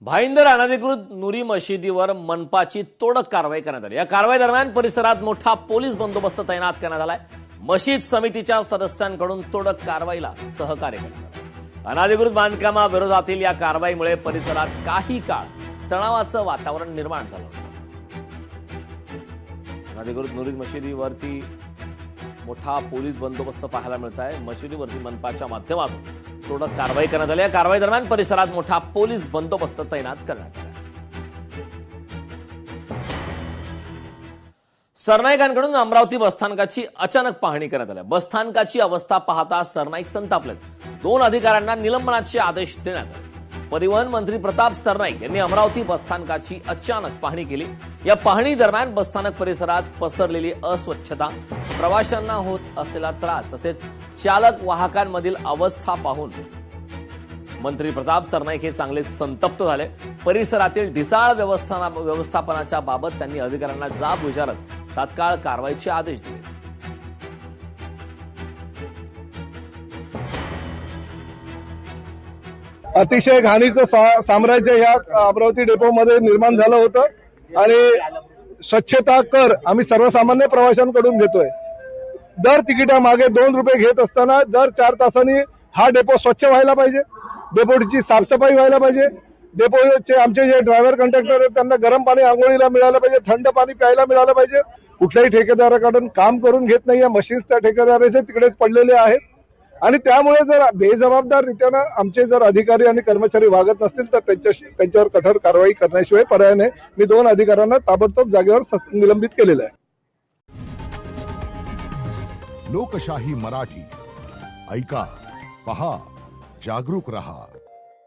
भाईंदर अनधिकृत नुरी मशिदीवर मनपाची तोडक कारवाई करण्यात आली। या कारवाई दरम्यान परिसरात मोठा पोलीस बंदोबस्त तैनात करण्यात आलाय। मशीद समितीच्या सदस्यांकडून तोडक कारवाईला सहकार्य करण्यात आलं। अनधिकृत बांधकामाविरोधातील या कारवाईमुळे परिसरात काही काळ तणावाचं वातावरण निर्माण झालं होतं। अनधिकृत नुरी मशिदीवरती मोठा पोलीस बंदोबस्त पाहायला मिळत आहे। मशिदीवरती मनपाच्या माध्यमातून तोडक कारवाई करण्यात आली। या कारवाई दरम्यान परिसरात मोठा पोलीस बंदोबस्त तैनात करण्यात आला। सरनाईकांकडून अमरावती बसस्थानकाची अचानक पाहणी करण्यात आली। बसस्थानकाची अवस्था पाहता सरनाईक संतापले। 2 अधिकाऱ्यांना निलंबनाचे आदेश देण्यात आले। परिवहन मंत्री प्रताप सरनाईक यांनी अमरावती बसस्थानकाची अचानक पाहणी केली। या पाहणी दरम्यान बसस्थानक परिसरात पसरलेली अस्वच्छता, प्रवाशांना होत असलेला त्रास तसेच चालक वाहकांमधील अवस्था पाहून मंत्री प्रताप सरनाईक हे चांगले संतप्त झाले। परिसरातील ढिसाळ व्यवस्थापनाच्या बाबत त्यांनी अधिकाऱ्यांना जाब विचारत तात्काळ कारवाईचे आदेश दिले। अतिशय घाणीचं साम्राज्य या अमरावती डेपोमध्ये निर्माण झालं होतं आणि स्वच्छता कर आम्ही सर्वसामान्य प्रवाशांकडून घेतोय। दर तिकिटामागे 2 रुपये घेत असताना दर 4 तासांनी हा डेपो स्वच्छ व्हायला पाहिजे, डेपोची साफसफाई व्हायला पाहिजे, डेपोचे आमचे जे ड्रायव्हर कंडक्टर आहेत त्यांना गरम पाणी आंघोळीला मिळालं पाहिजे, थंड पाणी प्यायला मिळालं पाहिजे। कुठल्याही ठेकेदाराकडून काम करून घेत नाही, या मशीन्स त्या ठेकेदाराचे तिकडेच पडलेले आहेत आणि त्यामुळे जर बेजबाबदाररीत्यानं आमचे जर अधिकारी आणि कर्मचारी वागत नसतील तर त्यांच्यावर कठोर कारवाई करण्याशिवाय पर्याय नाही। मी 2 अधिकाऱ्यांना ताबडतोब जागेवर निलंबित केलेलं आहे। लोकशाही मराठी ऐका, पहा, जागरूक रहा।